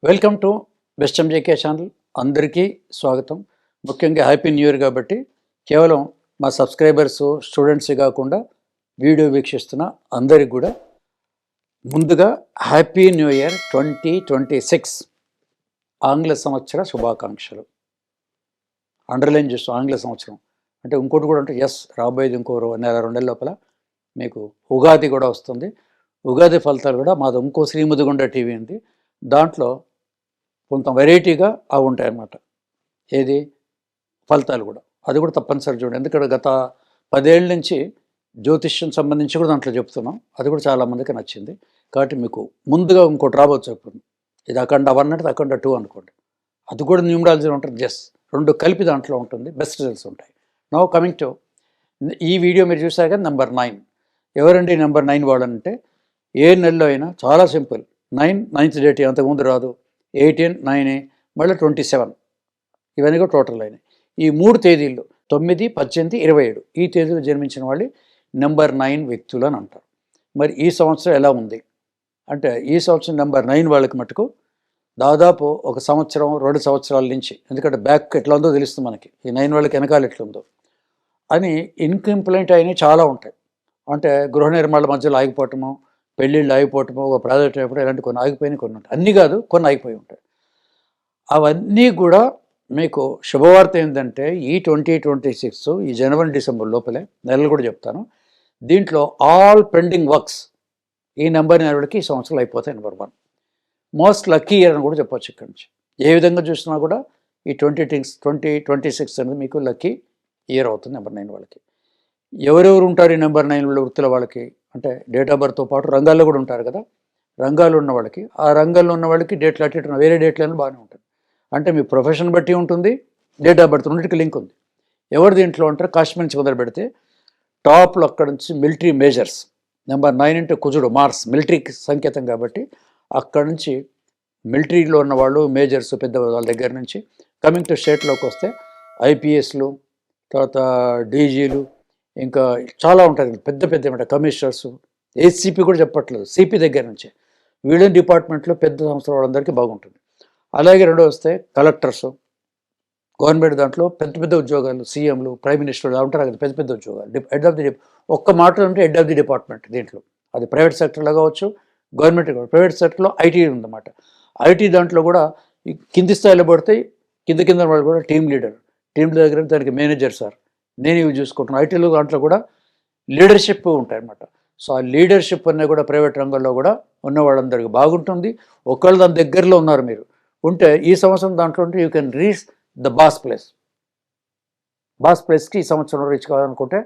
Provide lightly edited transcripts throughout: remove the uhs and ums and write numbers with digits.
Welcome to best MJK channel. అందరికీ స్వాగతం. ముఖ్యంగా హ్యాపీ న్యూ ఇయర్ కాబట్టి కేవలం మా సబ్స్క్రైబర్స్ స్టూడెంట్స్ కాకుండా వీడియో వీక్షిస్తున్న అందరికి కూడా ముందుగా హ్యాపీ న్యూ ఇయర్ 2026 ఆంగ్ల సంవత్సర శుభాకాంక్షలు. అండర్లైన్ చేస్తూ ఆంగ్ల సంవత్సరం అంటే ఇంకోటి కూడా అంటే రాబోయేది ఇంకో నెల 2 నెలల లోపల మీకు ఉగాది కూడా వస్తుంది. ఉగాది ఫలితాలు కూడా మాది ఇంకో శ్రీముదిగుండ టీవీ ఉంది, దాంట్లో కొంత వెరైటీగా అవి ఉంటాయి అన్నమాట. ఏది ఫలితాలు కూడా అది కూడా తప్పనిసరి చూడండి. ఎందుకంటే గత 10 ఏళ్ళ నుంచి జ్యోతిష్యం సంబంధించి కూడా దాంట్లో చెప్తున్నాం, అది కూడా చాలామందికి నచ్చింది. కాబట్టి మీకు ముందుగా ఇంకోటి రాబోచ్చు చెప్తుంది. ఇది అఖండ 1 అంటే అఖండ 2 అనుకోండి, అది కూడా న్యూమరాలజీ ఉంటుంది. రెండు కలిపి దాంట్లో ఉంటుంది, బెస్ట్ రిజల్ట్స్ ఉంటాయి. నౌ కమింగ్ టు ఈ వీడియో మీరు చూసాక నెంబర్ 9. ఎవరండి నెంబర్ 9 వాడనంటే ఏ నెలలో అయినా చాలా సింపుల్. 9th డేట్ అంతకుముందు రాదు, 18, 9, మళ్ళీ 27, ఇవన్నీ కూడా టోటల్ అయినాయి. ఈ 3 తేదీల్లో 9, 18, 27 ఈ తేదీలు జన్మించిన వాళ్ళు నెంబర్ 9 వ్యక్తులు అని అంటారు. మరి ఈ సంవత్సరం ఎలా ఉంది అంటే ఈ సంవత్సరం నెంబర్ 9 వాళ్ళకి మటుకు దాదాపు 1 సంవత్సరం 2 సంవత్సరాల నుంచి, ఎందుకంటే బ్యాక్ ఎట్లా ఉందో తెలుస్తుంది మనకి, ఈ 9 వాళ్ళకి వెనకాల ఎట్లుందో అని ఇన్కంప్లైంట్ అయినవి చాలా ఉంటాయి. అంటే గృహ నిర్మాణాల మధ్యలో ఆగిపోవటము, పెళ్ళిళ్ళు ఆగిపోవటము, ఒక ప్రాజెక్ట్ అయిపోవడం, ఇలాంటి కొన్ని ఆగిపోయినాయి, కొన్ని ఉంటాయి. అన్నీ కాదు, కొన్ని ఆగిపోయి ఉంటాయి. అవన్నీ కూడా మీకు శుభవార్త ఏంటంటే ఈ 2026 ఈ జనవరి డిసెంబర్ లోపలే నెలలు కూడా చెప్తాను. దీంట్లో ఆల్ పెండింగ్ వర్క్స్ ఈ నెంబర్ 9 ఈ సంవత్సరాలు అయిపోతాయి. నెంబర్ 1 మోస్ట్ లక్కీ ఇయర్ అని కూడా చెప్పొచ్చు. ఇక్కడి నుంచి ఏ విధంగా చూసినా కూడా ఈ 2026 అనేది మీకు లక్కీ ఇయర్ అవుతుంది నెంబర్ 9 వాళ్ళకి. ఎవరెవరు ఉంటారు ఈ నెంబర్ 9 వృత్తుల వాళ్ళకి అంటే డేట్ ఆఫ్ బర్త్తో పాటు రంగాల్లో కూడా ఉంటారు కదా. రంగాలు ఉన్న వాళ్ళకి, ఆ రంగాల్లో ఉన్న వాళ్ళకి డేట్లు అట్టి వేరే డేట్లైనా బాగానే ఉంటుంది. అంటే మీ ప్రొఫెషన్ బట్టి ఉంటుంది, డేట్ ఆఫ్ బర్త్ రెండింటికి లింక్ ఉంది. ఎవరు దీంట్లో ఉంటారు కాశ్మీర్ నుంచి మొదలు పెడితే టాప్లో అక్కడ నుంచి మిలిటరీ మేజర్స్. నెంబర్ 9 అంటే కుజుడు, మార్స్ మిలిటరీకి సంకేతం కాబట్టి అక్కడ నుంచి మిలిటరీలో ఉన్నవాళ్ళు మేజర్స్ పెద్ద వాళ్ళ దగ్గర నుంచి కమింగ్ టు స్టేట్లోకి వస్తే ఐపీఎస్లు, తర్వాత డీజీలు, ఇంకా చాలా ఉంటుంది పెద్ద పెద్ద ఏమంటారు కమిషనర్స్, ఏసీపీ కూడా చెప్పట్లేదు, సిపి దగ్గర నుంచి వీళ్ళ డిపార్ట్మెంట్లో పెద్ద సంస్థల వాళ్ళందరికీ బాగుంటుంది. అలాగే రెండో వస్తే కలెక్టర్స్, గవర్నమెంట్ దాంట్లో పెద్ద పెద్ద ఉద్యోగాలు, సీఎంలు, ప్రైమ్ మినిస్టర్లు ఉంటారు కదా, పెద్ద పెద్ద ఉద్యోగాలు. హెడ్ ఆఫ్ ది ఒక్క మాట అంటే హెడ్ ఆఫ్ ది డిపార్ట్మెంట్. దీంట్లో అది ప్రైవేట్ సెక్టర్లో కావచ్చు, గవర్నమెంట్ ప్రైవేట్ సెక్టర్లో ఐటీ ఉందన్నమాట. ఐటీ దాంట్లో కూడా కింది స్థాయిలో పడితే కింద వాళ్ళు కూడా టీమ్ లీడర్, టీం దగ్గర దానికి మేనేజర్ సార్ నేను ఇవి చూసుకుంటున్నాను. ఐటీలో దాంట్లో కూడా లీడర్షిప్ ఉంటాయి అన్నమాట. సో ఆ లీడర్షిప్ అన్నీ కూడా ప్రైవేట్ రంగంలో కూడా ఉన్న వాళ్ళందరికీ బాగుంటుంది. ఒకళ్ళు దాని దగ్గరలో ఉన్నారు మీరు ఉంటే ఈ సంవత్సరం దాంట్లో ఉంటే you can reach the boss ప్లేస్కి ఈ సంవత్సరం రీచ్ కావాలనుకుంటే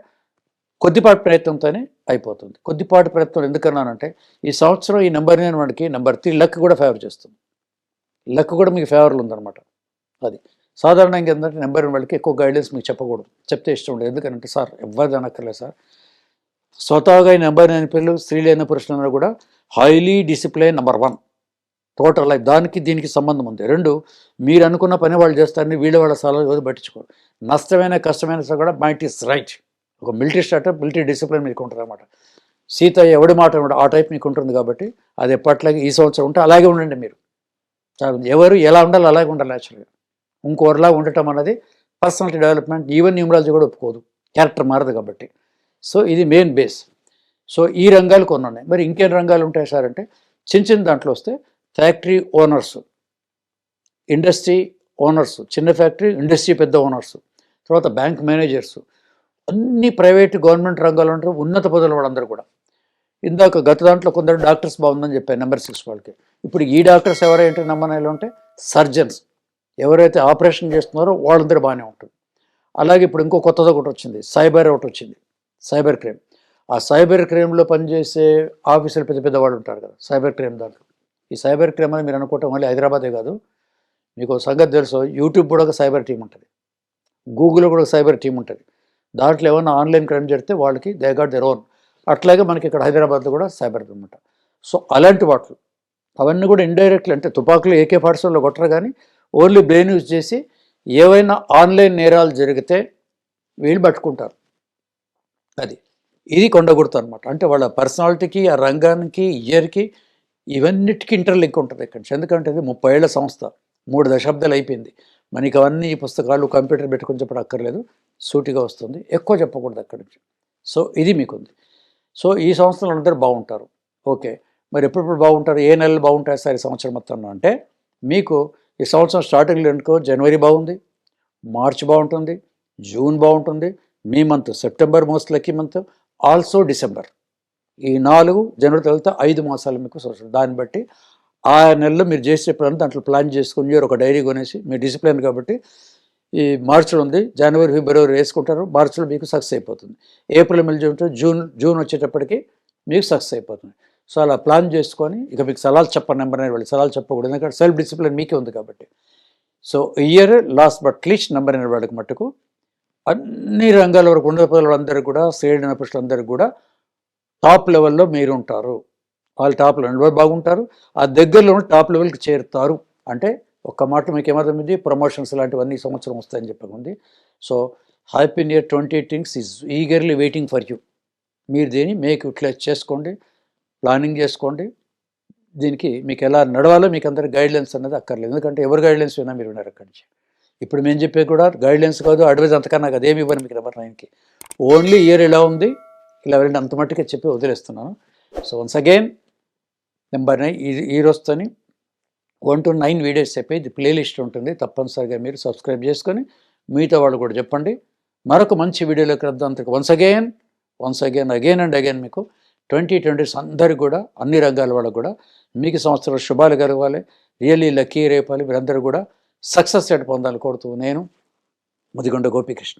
కొద్దిపాటి ప్రయత్నంతోనే అయిపోతుంది. కొద్దిపాటి ప్రయత్నం ఎందుకన్నానంటే ఈ సంవత్సరం ఈ నెంబర్ 9 వాడికి నెంబర్ 3 లక్ కూడా ఫేవర్ చేస్తుంది. లక్ కూడా మీకు ఫేవర్లు ఉందన్నమాట. అది సాధారణంగా ఏంటంటే నెంబర్ 9 వాళ్ళకి ఎక్కువ గైడెన్స్ మీకు చెప్పకూడదు, చెప్తే ఇష్టం ఉండదు. ఎందుకంటే సార్ ఎవరు అనక్కర్లేదు సార్, స్వతహాగా ఈ నెంబర్ 9 పిల్లలు స్త్రీలైన పురుషులైనా కూడా highly discipline number 1 total life. దానికి దీనికి సంబంధం ఉంది. 2 మీరు అనుకున్న పని వాళ్ళు చేస్తారని వాళ్ళ సలహాలు పట్టించుకోరు. నష్టమైన కష్టమైన సార్ కూడా మైట్ ఈస్ రైట్. ఒక మిలిటరీ స్టార్టప్ మిలిటరీ డిసిప్లిన్ మీకు ఉంటుంది అన్నమాట. సీత ఎవడి మాట ఆ టైప్ మీకు ఉంటుంది కాబట్టి అది ఎప్పట్లాగే ఈ సంవత్సరం ఉంటే అలాగే ఉండండి. మీరు ఎవరు ఎలా ఉండాలి అలాగే ఉండాలి. యాక్చువల్గా ఇంకోరిలాగా ఉండటం అన్నది పర్సనాలిటీ డెవలప్మెంట్, ఈవెన్ న్యూమరాలజీ కూడా ఒప్పుకోదు, క్యారెక్టర్ మారదు కాబట్టి. సో ఇది మెయిన్ బేస్. సో ఈ రంగాలు కొన్ని ఉన్నాయి. మరి ఇంకేం రంగాలు ఉంటాయి సార్ అంటే చిన్న దాంట్లో వస్తే ఫ్యాక్టరీ ఓనర్స్, ఇండస్ట్రీ ఓనర్స్, చిన్న ఫ్యాక్టరీ ఇండస్ట్రీ పెద్ద ఓనర్స్, తర్వాత బ్యాంక్ మేనేజర్స్, అన్ని ప్రైవేట్ గవర్నమెంట్ రంగాలు ఉంటారు, ఉన్నత పదవుల వాళ్ళందరూ కూడా. ఇందాక గత దాంట్లో కొందరు డాక్టర్స్ బాగుందని చెప్పాను నెంబర్ 6 వాళ్ళకి. ఇప్పుడు ఈ డాక్టర్స్ ఎవరైతే నెంబర్ 9లో ఉంటే సర్జన్స్, ఎవరైతే ఆపరేషన్ చేస్తున్నారో వాళ్ళందరూ బాగానే ఉంటుంది. అలాగే ఇప్పుడు ఇంకో కొత్తది ఒకటి వచ్చింది, సైబర్ ఒకటి వచ్చింది, సైబర్ క్రైమ్. ఆ సైబర్ క్రైమ్లో పనిచేసే ఆఫీసర్లు పెద్ద వాళ్ళు ఉంటారు కదా సైబర్ క్రైమ్ దాంట్లో. ఈ సైబర్ క్రైమ్ అని మీరు అనుకోవటం మళ్ళీ హైదరాబాదే కాదు, మీకు సంగతి తెలుసు, యూట్యూబ్ కూడా ఒక సైబర్ టీం ఉంటుంది, గూగుల్లో కూడా ఒక సైబర్ టీం ఉంటుంది. దాంట్లో ఏమన్నా ఆన్లైన్ క్రైమ్ జరిగితే వాళ్ళకి దే గాట్ దేర్ ఓన్. అట్లాగే మనకి ఇక్కడ హైదరాబాద్లో కూడా సైబర్ అనమాట. సో అలాంటి వాటిలో అవన్నీ కూడా ఇండైరెక్ట్లీ అంటే తుపాకులు AK-47లో కొట్టరు, కానీ ఓన్లీ బ్రెయిన్ యూజ్ చేసి ఏవైనా ఆన్లైన్ నేరాలు జరిగితే వీళ్ళు పట్టుకుంటారు. అది ఇది కొండగుర్తు అనమాట. అంటే వాళ్ళ పర్సనాలిటీకి, ఆ రంగానికి, ఇయర్కి ఇవన్నిటికీ ఇంటర్లింక్ ఉంటుంది ఇక్కడి నుంచి. ఎందుకంటే ఇది 30 ఏళ్ల సంస్థ, 3 దశాబ్దాలు అయిపోయింది. మనకి అవన్నీ పుస్తకాలు కంప్యూటర్ పెట్టుకొని చెప్పడం అక్కర్లేదు, సూటిగా వస్తుంది. ఎక్కువ చెప్పకూడదు అక్కడి నుంచి. సో ఇది మీకుంది. సో ఈ సంవత్సరంలో అందరూ బాగుంటారు. ఓకే, మరి ఎప్పుడెప్పుడు బాగుంటారు, ఏ నెలలు బాగుంటాయి సార్ ఈ సంవత్సరం మొత్తంలో అంటే, మీకు ఈ సంవత్సరం స్టార్టింగ్లో అనుకో జనవరి బాగుంది, మార్చ్ బాగుంటుంది, జూన్ బాగుంటుంది, మీ month September most lucky month, also December. ఈ 4 జనవరి తర్వాత 5 మాసాలు మీకు సంవత్సరం. దాన్ని బట్టి ఆ నెలలో మీరు చేసే పని దాంట్లో ప్లాన్ చేసుకుని మీరు ఒక డైరీ కొనేసి, మీరు డిసిప్లిన్ కాబట్టి ఈ మార్చిలో ఉంది, జనవరి ఫిబ్రవరి వేసుకుంటారు, మార్చిలో మీకు సక్సెస్ అయిపోతుంది. ఏప్రిల్ మే జూన్ వచ్చేటప్పటికి మీకు సక్సెస్ అయిపోతుంది. సో అలా ప్లాన్ చేసుకొని, ఇక మీకు సలహాలు చెప్పండి, నెంబర్ అనేది వాళ్ళు సలహాలు చెప్పకూడదు, ఎందుకంటే సెల్ఫ్ డిసిప్లిన్ మీకే ఉంది కాబట్టి. So year last but least number అనే వాళ్ళకి మట్టుకు అన్ని రంగాల వరకు ఉన్న పిల్లలందరికీ కూడా, శ్రేణి పురుషులందరికీ కూడా టాప్ లెవెల్లో మీరు ఉంటారు. వాళ్ళు టాప్ లెవెల్ బాగుంటారు, ఆ దగ్గరలో టాప్ లెవెల్కి చేరుతారు. అంటే ఒక్క మాట మీకు ఏమర్థమైంది, ప్రమోషన్స్ లాంటివన్నీ ఈ సంవత్సరం వస్తాయని చెప్పకుంది. So happy new year 20 is eagerly waiting for you. మీరు దీన్ని మేక్ యూటిలైజ్ చేసుకోండి, ప్లానింగ్ చేసుకోండి. దీనికి మీకు ఎలా నడవాలో మీకు అందరికి గైడ్లైన్స్ అనేది అక్కర్లేదు, ఎందుకంటే ఎవరు గైడ్లైన్స్ విన్నా మీరు విన్నారు అక్కడి నుంచి. ఇప్పుడు మేము చెప్పే కూడా గైడ్లైన్స్ కాదు, అడ్వైజ్, అంతకన్నా నాకు అదేమి ఇవ్వను మీకు నెంబర్ 9కి. ఓన్లీ ఇయర్ ఎలా ఉంది, ఇలా వెళ్ళండి, అంత మట్టుకే చెప్పి వదిలేస్తున్నాను. సో వన్స్ అగైన్ నెంబర్ 9 ఈ రోజుతోని 1 to 9 వీడియోస్ చెప్పి ఇది ప్లేలిస్ట్ ఉంటుంది, తప్పనిసరిగా మీరు సబ్స్క్రైబ్ చేసుకొని మిగతా వాళ్ళు కూడా చెప్పండి. మరొక మంచి వీడియోలోకి వద్దాం. అంతకు వన్స్ అగైన్ అండ్ అగైన్ మీకు 2020 అందరికి కూడా, అన్ని రంగాల వాళ్ళకు కూడా మీకు సంవత్సరం శుభాలు కలగాలి, రియల్లీ లక్కీ రేపాలి, మీరందరూ కూడా సక్సెస్ రేట్ పొందాలి కోరుతూ నేను ముదిగొండ గోపీకృష్ణ.